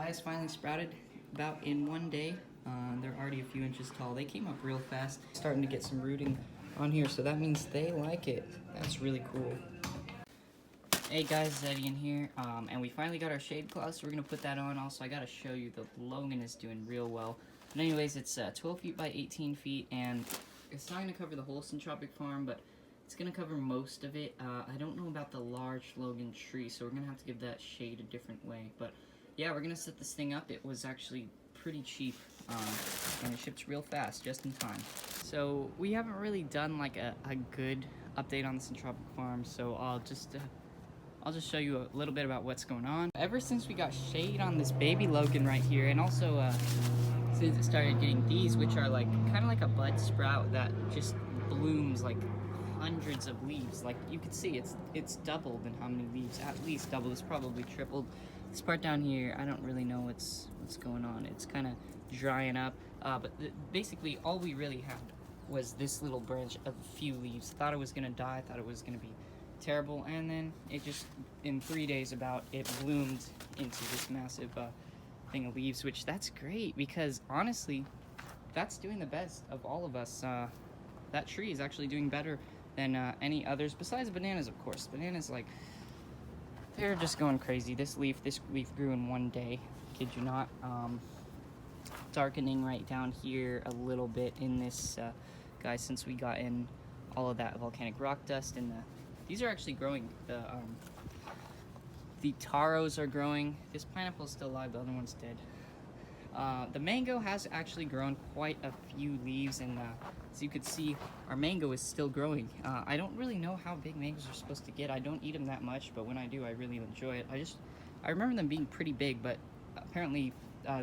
papayas finally sprouted about in one day. They're already a few inches tall. They came up real fast. Starting to get some rooting on here, so that means they like it. That's really cool. Hey guys, Eddie in here, and we finally got our shade cloth, so we're gonna put that on. Also, I gotta show you the Logan is doing real well. But anyways, it's 12 feet by 18 feet, and it's not gonna cover the whole syntropic farm, but it's gonna cover most of it. I don't know about the large Logan tree, so we're gonna have to give that shade a different way. But yeah, we're gonna set this thing up. It was actually pretty cheap, and it ships real fast, just in time. So we haven't really done like a good update on the syntropic farm, so I'll just show you a little bit about what's going on. Ever since we got shade on this baby Logan right here, and also since it started getting these, which are like kind of like a bud sprout that just blooms like hundreds of leaves. Like you can see, it's doubled in how many leaves. At least double. It's probably tripled. This part down here, I don't really know what's going on. It's kind of drying up. But basically, all we really had was this little branch of a few leaves. Thought it was gonna die. Thought it was gonna be terrible, and then it just in 3 days it bloomed into this massive thing of leaves, which that's great because honestly that's doing the best of all of us. That tree is actually doing better than any others besides bananas, of course. Bananas, like, they're just going crazy. This leaf grew in 1 day, kid you not. Darkening right down here a little bit in this guy, since we got in all of that volcanic rock dust, and these are actually growing. The taros are growing. This pineapple is still alive, the other one's dead. The mango has actually grown quite a few leaves, and as you can see, our mango is still growing. I don't really know how big mangoes are supposed to get. I don't eat them that much, but when I do, I really enjoy it. I remember them being pretty big, but apparently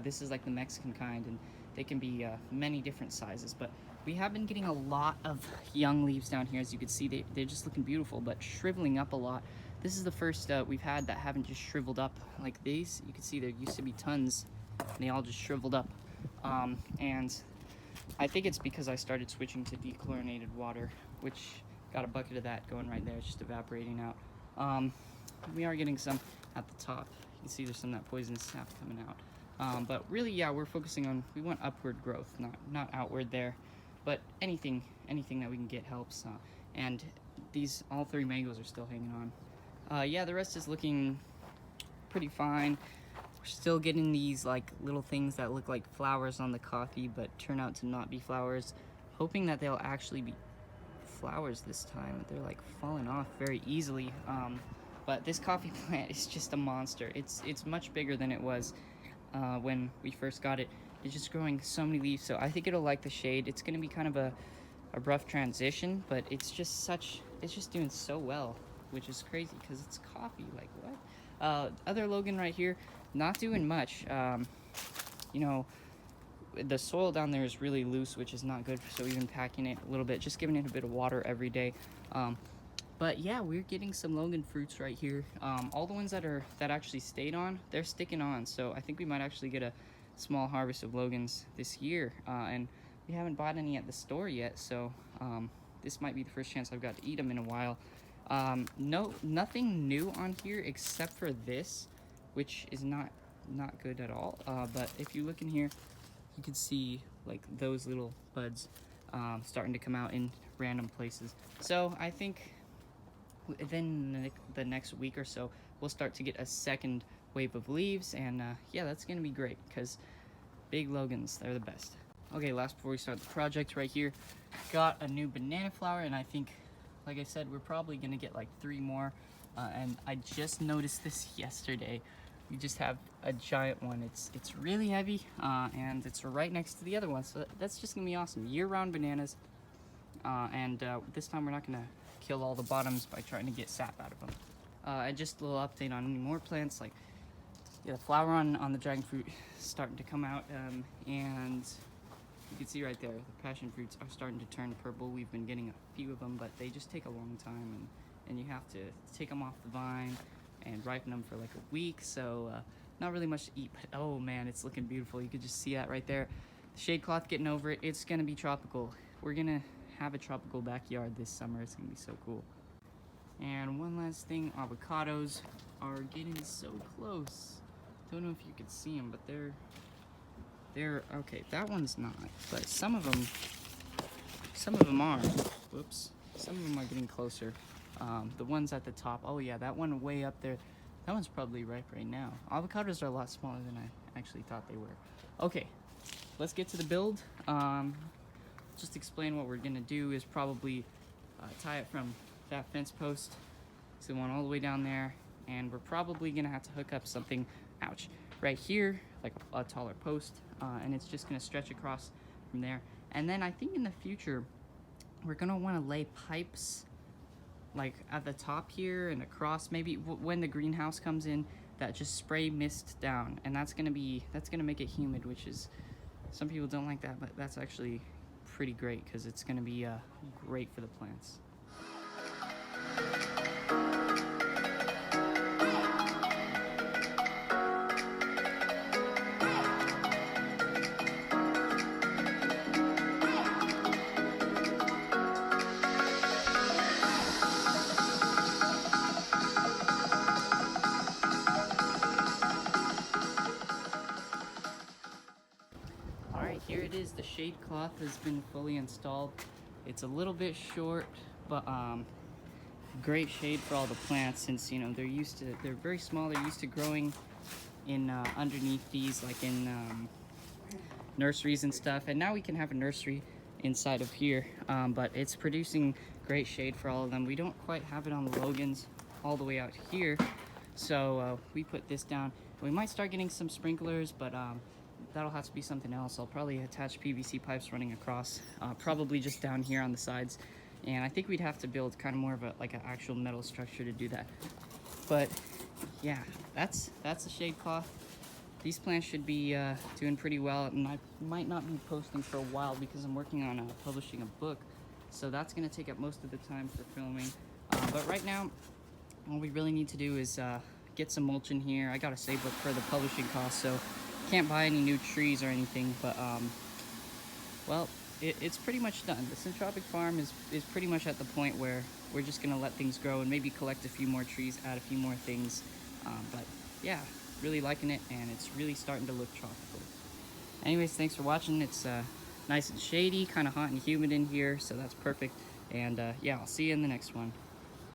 this is like the Mexican kind, and they can be many different sizes. But we have been getting a lot of young leaves down here. As you can see, they're just looking beautiful, but shriveling up a lot. This is the first we've had that haven't just shriveled up like these. You can see there used to be tons, and they all just shriveled up. And I think it's because I started switching to dechlorinated water, which got a bucket of that going right there. It's just evaporating out. We are getting some at the top. You can see there's some of that poisonous sap coming out. But really, yeah, we're focusing on, we want upward growth, not outward there. But anything that we can get helps. And all 3 mangoes are still hanging on. Yeah, the rest is looking pretty fine. We're still getting these like little things that look like flowers on the coffee, but turn out to not be flowers. Hoping that they'll actually be flowers this time. They're like falling off very easily. But this coffee plant is just a monster. It's much bigger than it was when we first got it. It's just growing so many leaves, so I think it'll like the shade. It's gonna be kind of a rough transition, but it's just doing so well, which is crazy because it's coffee. Like, what? Other Logan right here, not doing much. You know, the soil down there is really loose, which is not good, so we've been packing it a little bit, just giving it a bit of water every day. But yeah, we're getting some Logan fruits right here. All the ones that actually stayed on, they're sticking on, so I think we might actually get a small harvest of Logans this year. And we haven't bought any at the store yet, so this might be the first chance I've got to eat them in a while. Nothing new on here except for this, which is not good at all. But if you look in here, you can see like those little buds starting to come out in random places. So I think then the next week or so, we'll start to get a second wave of leaves, and yeah, that's gonna be great because big Logans, they're the best. Okay, last before we start the project right here, got a new banana flower, and I think, like I said, we're probably gonna get like 3 more. And I just noticed this yesterday. We just have a giant one. It's really heavy, and it's right next to the other one, so that's just gonna be awesome. Year-round bananas, and this time we're not gonna kill all the bottoms by trying to get sap out of them. And just a little update on any more plants, like, yeah, the flower on the dragon fruit is starting to come out, and you can see right there, the passion fruits are starting to turn purple. We've been getting a few of them, but they just take a long time, and you have to take them off the vine and ripen them for like a week, so not really much to eat, but oh man, it's looking beautiful. You could just see that right there. The shade cloth getting over it. It's gonna be tropical. We're gonna have a tropical backyard this summer. It's gonna be so cool. And one last thing, avocados are getting so close. Don't know if you could see them, but they're okay. That one's not, but some of them are. Whoops. Some of them are getting closer. The ones at the top. Oh yeah, that one way up there. That one's probably ripe right now. Avocados are a lot smaller than I actually thought they were. Okay, let's get to the build. Just explain what we're gonna do is probably tie it from that fence post to the one all the way down there, and we're probably gonna have to hook up something, ouch, right here, like a taller post, and it's just gonna stretch across from there. And then I think in the future, we're gonna wanna lay pipes like at the top here and across, maybe when the greenhouse comes in, that just spray mist down, and that's gonna make it humid, which is, some people don't like that, but that's actually pretty great because it's gonna be great for the plants. Here it is, the shade cloth has been fully installed. It's a little bit short, but great shade for all the plants, since, you know, they're very small, they're used to growing in underneath these, like in nurseries and stuff, and now we can have a nursery inside of here, but it's producing great shade for all of them. We don't quite have it on the Logans all the way out here, so we put this down. We might start getting some sprinklers, but that'll have to be something else. I'll probably attach PVC pipes running across, probably just down here on the sides. And I think we'd have to build kind of more of like an actual metal structure to do that. But yeah, that's the shade cloth. These plants should be doing pretty well, and I might not be posting for a while because I'm working on publishing a book. So that's gonna take up most of the time for filming. But right now, all we really need to do is get some mulch in here. I gotta save up for the publishing costs, so can't buy any new trees or anything, but well, it's pretty much done. The syntropic farm is pretty much at the point where we're just gonna let things grow and maybe collect a few more trees, add a few more things, but yeah, really liking it, and it's really starting to look tropical. Anyways, thanks for watching. It's nice and shady, kind of hot and humid in here, so that's perfect, and yeah, I'll see you in the next one.